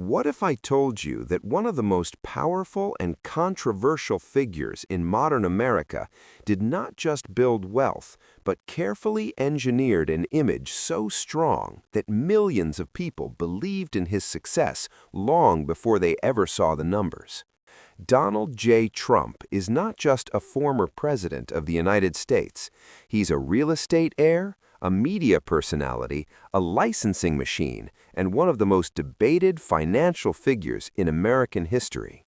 What if I told you that one of the most powerful and controversial figures in modern America did not just build wealth, but carefully engineered an image so strong that millions of people believed in his success long before they ever saw the numbers? Donald J. Trump is not just a former president of the United States. He's a real estate heir, a media personality, a licensing machine, and one of the most debated financial figures in American history.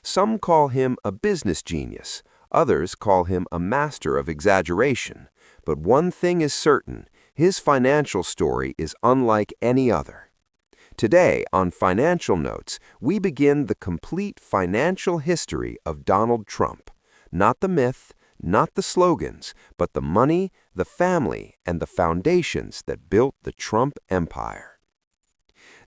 Some call him a business genius, others call him a master of exaggeration. But one thing is certain, his financial story is unlike any other. Today, on Financial Notes, we begin the complete financial history of Donald Trump. Not the myth, not the slogans, but the money, the family, and the foundations that built the Trump empire.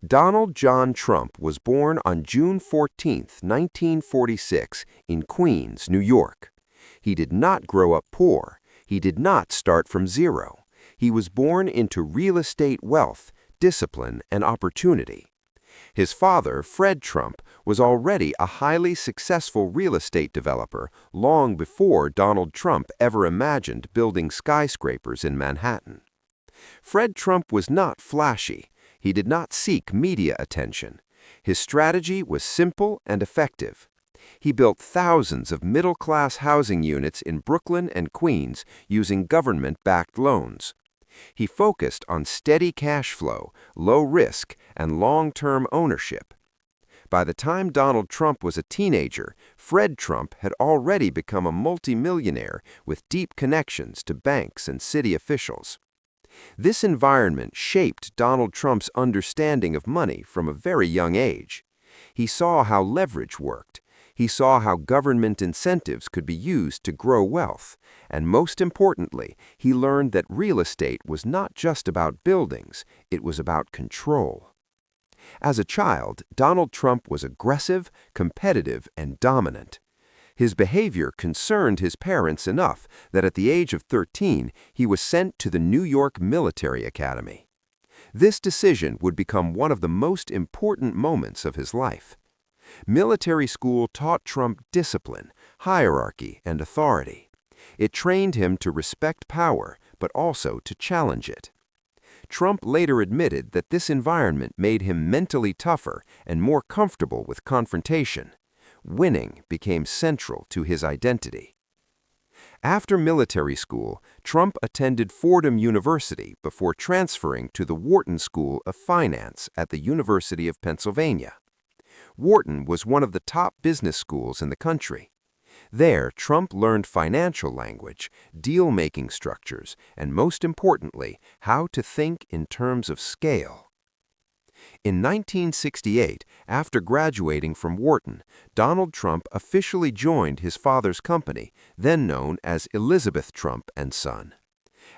Donald John Trump was born on June 14, 1946, in Queens, New York. He did not grow up poor. He did not start from zero. He was born into real estate wealth, discipline, and opportunity. His father, Fred Trump, was already a highly successful real estate developer long before Donald Trump ever imagined building skyscrapers in Manhattan. Fred Trump was not flashy. He did not seek media attention. His strategy was simple and effective. He built thousands of middle-class housing units in Brooklyn and Queens using government-backed loans. He focused on steady cash flow, low risk, and long-term ownership. By the time Donald Trump was a teenager, Fred Trump had already become a multimillionaire with deep connections to banks and city officials. This environment shaped Donald Trump's understanding of money from a very young age. He saw how leverage worked. He saw how government incentives could be used to grow wealth, and most importantly, he learned that real estate was not just about buildings, it was about control. As a child, Donald Trump was aggressive, competitive, and dominant. His behavior concerned his parents enough that at the age of 13, he was sent to the New York Military Academy. This decision would become one of the most important moments of his life. Military school taught Trump discipline, hierarchy, and authority. It trained him to respect power, but also to challenge it. Trump later admitted that this environment made him mentally tougher and more comfortable with confrontation. Winning became central to his identity. After military school, Trump attended Fordham University before transferring to the Wharton School of Finance at the University of Pennsylvania. Wharton was one of the top business schools in the country. There, Trump learned financial language, deal-making structures, and most importantly, how to think in terms of scale. In 1968, after graduating from Wharton, Donald Trump officially joined his father's company, then known as Elizabeth Trump and Son.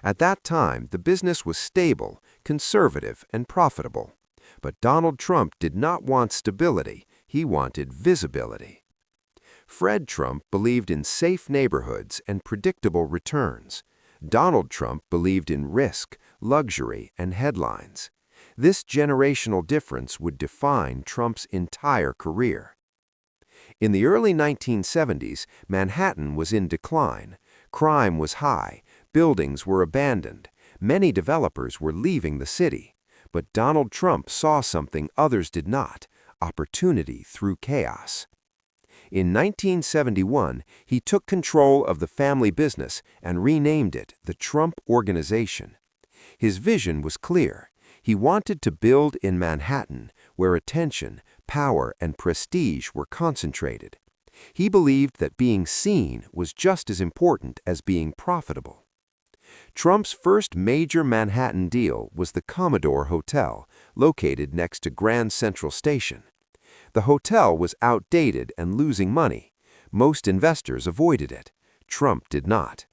At that time, the business was stable, conservative, and profitable. But Donald Trump did not want stability, he wanted visibility. Fred Trump believed in safe neighborhoods and predictable returns. Donald Trump believed in risk, luxury, and headlines. This generational difference would define Trump's entire career. In the early 1970s, Manhattan was in decline. Crime was high, buildings were abandoned, many developers were leaving the city. But Donald Trump saw something others did not: opportunity through chaos. In 1971, he took control of the family business and renamed it the Trump Organization. His vision was clear. He wanted to build in Manhattan, where attention, power, and prestige were concentrated. He believed that being seen was just as important as being profitable. Trump's first major Manhattan deal was the Commodore Hotel, located next to Grand Central Station. The hotel was outdated and losing money. Most investors avoided it. Trump did not.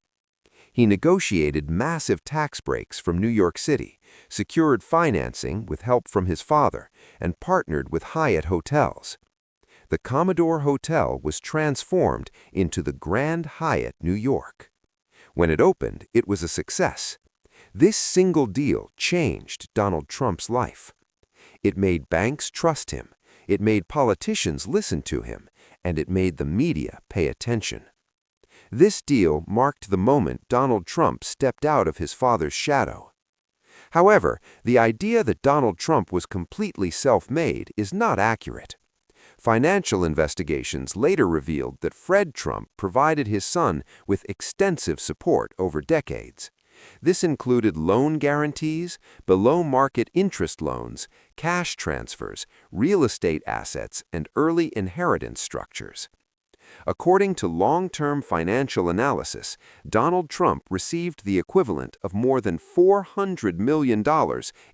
He negotiated massive tax breaks from New York City, secured financing with help from his father, and partnered with Hyatt Hotels. The Commodore Hotel was transformed into the Grand Hyatt New York. When it opened, it was a success. This single deal changed Donald Trump's life. It made banks trust him, It made politicians listen to him, and it made the media pay attention. This deal marked the moment Donald Trump stepped out of his father's shadow. However, the idea that Donald Trump was completely self-made is not accurate. Financial investigations later revealed that Fred Trump provided his son with extensive support over decades. This included loan guarantees, below-market interest loans, cash transfers, real estate assets, and early inheritance structures. According to long-term financial analysis, Donald Trump received the equivalent of more than $400 million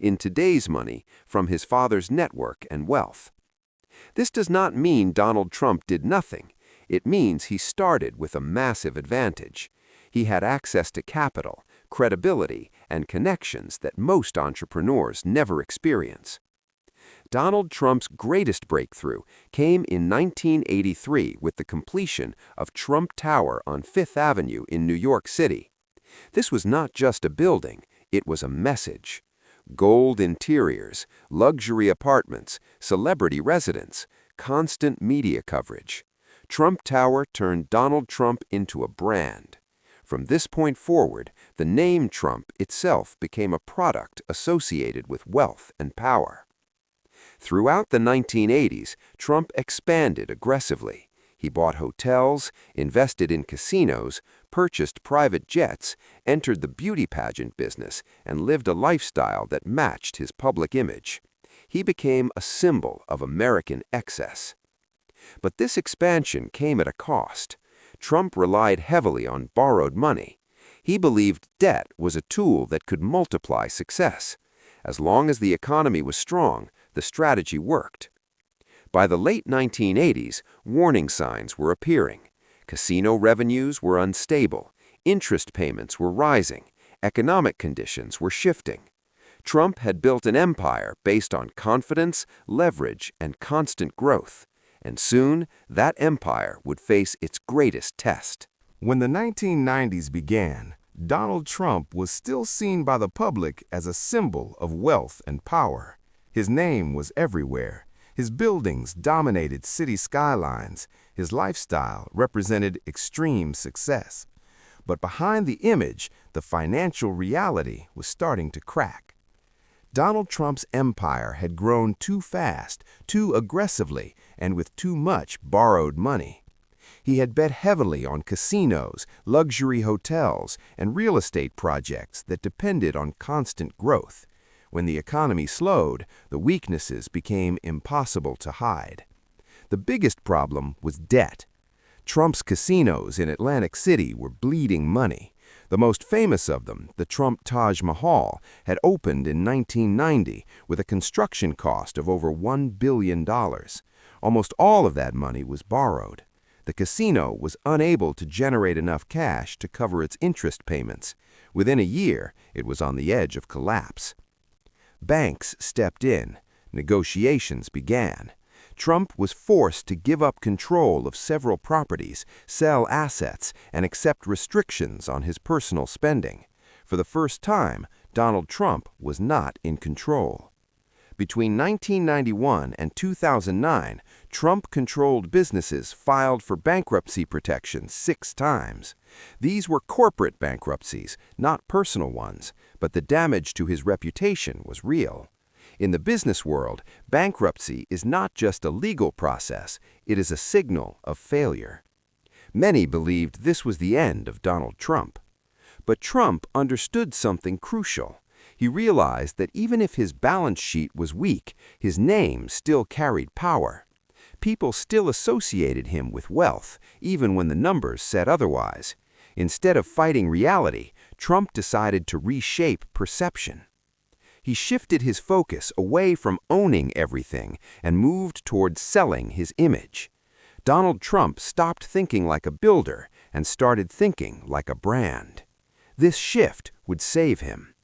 in today's money from his father's network and wealth. This does not mean Donald Trump did nothing. It means he started with a massive advantage. He had access to capital, credibility, and connections that most entrepreneurs never experience. Donald Trump's greatest breakthrough came in 1983 with the completion of Trump Tower on Fifth Avenue in New York City. This was not just a building, it was a message. Gold interiors, luxury apartments, celebrity residence, constant media coverage. Trump Tower turned Donald Trump into a brand. From this point forward, the name Trump itself became a product associated with wealth and power. Throughout the 1980s, Trump expanded aggressively. He bought hotels, invested in casinos, purchased private jets, entered the beauty pageant business, and lived a lifestyle that matched his public image. He became a symbol of American excess. But this expansion came at a cost. Trump relied heavily on borrowed money. He believed debt was a tool that could multiply success. As long as the economy was strong, the strategy worked. By the late 1980s, warning signs were appearing. Casino revenues were unstable, interest payments were rising, economic conditions were shifting. Trump had built an empire based on confidence, leverage, and constant growth. And soon, that empire would face its greatest test. When the 1990s began, Donald Trump was still seen by the public as a symbol of wealth and power. His name was everywhere. His buildings dominated city skylines. His lifestyle represented extreme success. But behind the image, the financial reality was starting to crack. Donald Trump's empire had grown too fast, too aggressively, and with too much borrowed money. He had bet heavily on casinos, luxury hotels, and real estate projects that depended on constant growth. When the economy slowed, the weaknesses became impossible to hide. The biggest problem was debt. Trump's casinos in Atlantic City were bleeding money. The most famous of them, the Trump Taj Mahal, had opened in 1990 with a construction cost of over $1 billion. Almost all of that money was borrowed. The casino was unable to generate enough cash to cover its interest payments. Within a year, it was on the edge of collapse. Banks stepped in. Negotiations began. Trump was forced to give up control of several properties, sell assets, and accept restrictions on his personal spending. For the first time, Donald Trump was not in control. Between 1991 and 2009, Trump-controlled businesses filed for bankruptcy protection 6 times. These were corporate bankruptcies, not personal ones, but the damage to his reputation was real. In the business world, bankruptcy is not just a legal process, it is a signal of failure. Many believed this was the end of Donald Trump. But Trump understood something crucial. He realized that even if his balance sheet was weak, his name still carried power. People still associated him with wealth, even when the numbers said otherwise. Instead of fighting reality, Trump decided to reshape perception. He shifted his focus away from owning everything and moved toward selling his image. Donald Trump stopped thinking like a builder and started thinking like a brand. This shift would save him.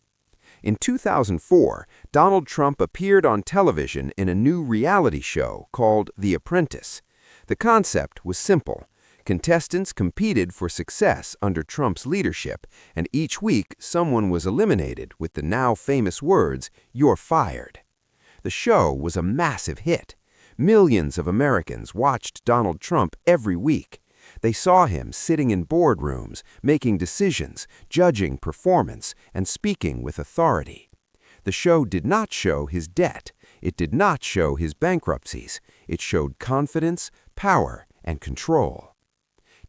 In 2004, Donald Trump appeared on television in a new reality show called The Apprentice. The concept was simple. Contestants competed for success under Trump's leadership, and each week someone was eliminated with the now famous words, "You're fired." The show was a massive hit. Millions of Americans watched Donald Trump every week. They saw him sitting in boardrooms, making decisions, judging performance, and speaking with authority. The show did not show his debt. It did not show his bankruptcies. It showed confidence, power, and control.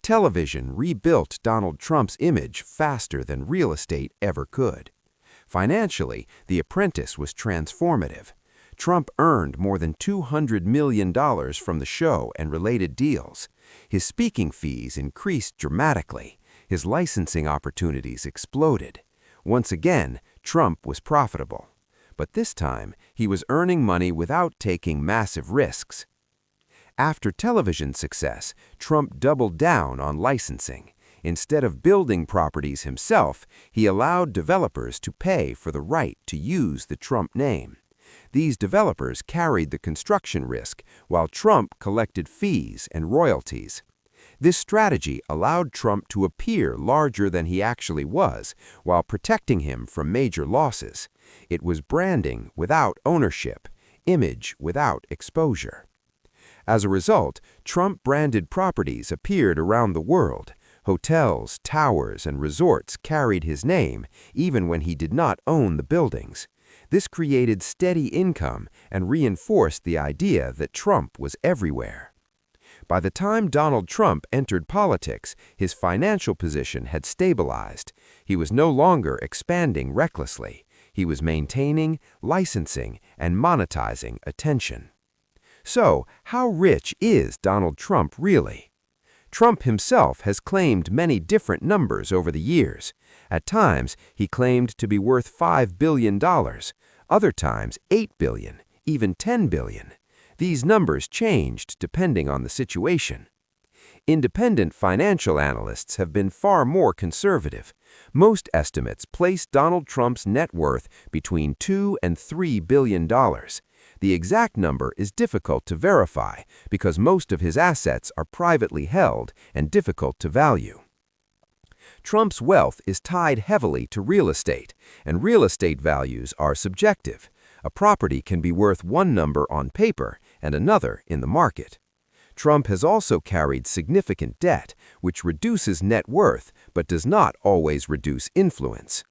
Television rebuilt Donald Trump's image faster than real estate ever could. Financially, The Apprentice was transformative. Trump earned more than $200 million from the show and related deals. His speaking fees increased dramatically. His licensing opportunities exploded. Once again, Trump was profitable. But this time, he was earning money without taking massive risks. After television success, Trump doubled down on licensing. Instead of building properties himself, he allowed developers to pay for the right to use the Trump name. These developers carried the construction risk, while Trump collected fees and royalties. This strategy allowed Trump to appear larger than he actually was, while protecting him from major losses. It was branding without ownership, image without exposure. As a result, Trump-branded properties appeared around the world. Hotels, towers, and resorts carried his name, even when he did not own the buildings. This created steady income and reinforced the idea that Trump was everywhere. By the time Donald Trump entered politics, his financial position had stabilized. He was no longer expanding recklessly. He was maintaining, licensing, and monetizing attention. So, how rich is Donald Trump really? Trump himself has claimed many different numbers over the years. At times, he claimed to be worth $5 billion. Other times, $8 billion, even $10 billion. These numbers changed depending on the situation. Independent financial analysts have been far more conservative. Most estimates place Donald Trump's net worth between $2 and $3 billion. The exact number is difficult to verify because most of his assets are privately held and difficult to value. Trump's wealth is tied heavily to real estate, and real estate values are subjective. A property can be worth one number on paper and another in the market. Trump has also carried significant debt, which reduces net worth but does not always reduce influence.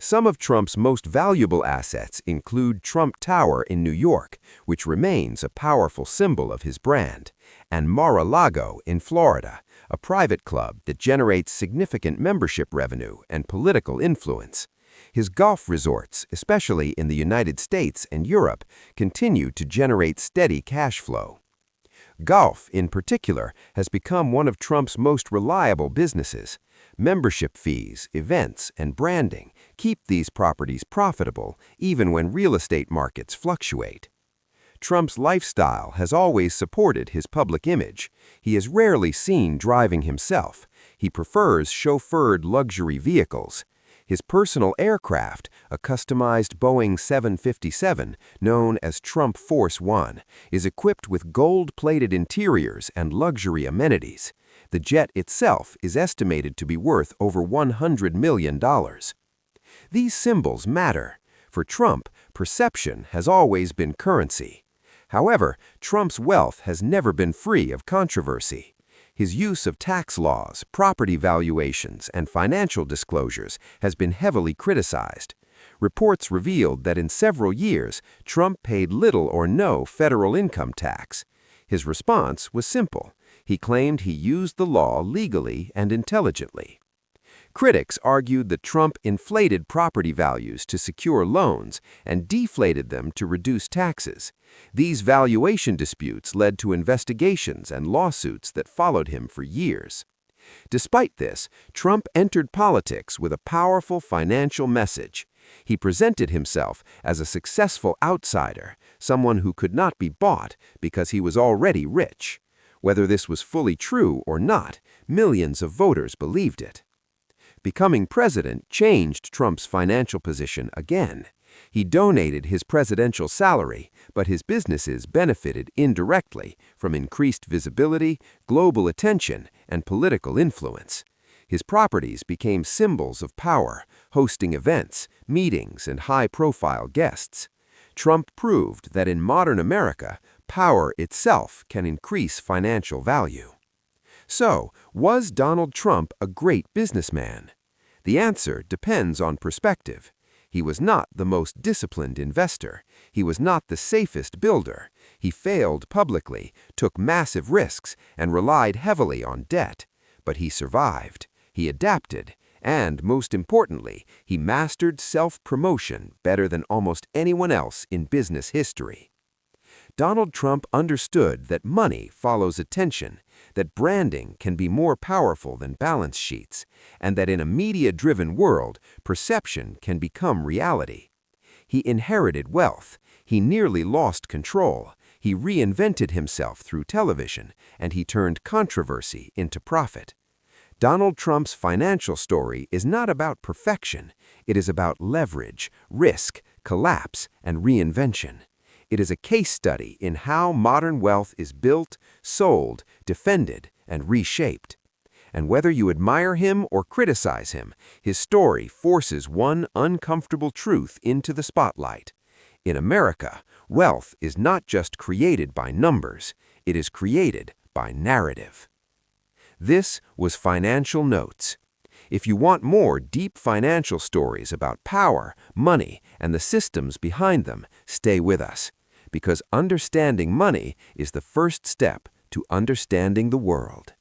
Some of Trump's most valuable assets include Trump Tower in New York, which remains a powerful symbol of his brand, and Mar-a-Lago in Florida, a private club that generates significant membership revenue and political influence. His golf resorts, especially in the United States and Europe, continue to generate steady cash flow. Golf, in particular, has become one of Trump's most reliable businesses. Membership fees, events, and branding keep these properties profitable even when real estate markets fluctuate. Trump's lifestyle has always supported his public image. He is rarely seen driving himself. He prefers chauffeured luxury vehicles. His personal aircraft, a customized Boeing 757 known as Trump Force One, is equipped with gold-plated interiors and luxury amenities. The jet itself is estimated to be worth over $100 million. These symbols matter. For Trump, perception has always been currency. However, Trump's wealth has never been free of controversy. His use of tax laws, property valuations, and financial disclosures has been heavily criticized. Reports revealed that in several years, Trump paid little or no federal income tax. His response was simple. He claimed he used the law legally and intelligently. Critics argued that Trump inflated property values to secure loans and deflated them to reduce taxes. These valuation disputes led to investigations and lawsuits that followed him for years. Despite this, Trump entered politics with a powerful financial message. He presented himself as a successful outsider, someone who could not be bought because he was already rich. Whether this was fully true or not, millions of voters believed it. Becoming president changed Trump's financial position again. He donated his presidential salary, but his businesses benefited indirectly from increased visibility, global attention, and political influence. His properties became symbols of power, hosting events, meetings, and high-profile guests. Trump proved that in modern America, power itself can increase financial value. So, was Donald Trump a great businessman? The answer depends on perspective. He was not the most disciplined investor. He was not the safest builder. He failed publicly, took massive risks, and relied heavily on debt. But he survived. He adapted. And, most importantly, he mastered self-promotion better than almost anyone else in business history. Donald Trump understood that money follows attention, that branding can be more powerful than balance sheets, and that in a media-driven world, perception can become reality. He inherited wealth. He nearly lost control. He reinvented himself through television, and he turned controversy into profit. Donald Trump's financial story is not about perfection. It is about leverage, risk, collapse, and reinvention. It is a case study in how modern wealth is built, sold, defended, and reshaped. And whether you admire him or criticize him, his story forces one uncomfortable truth into the spotlight. In America, wealth is not just created by numbers, it is created by narrative. This was Financial Notes. If you want more deep financial stories about power, money, and the systems behind them, stay with us. Because understanding money is the first step to understanding the world.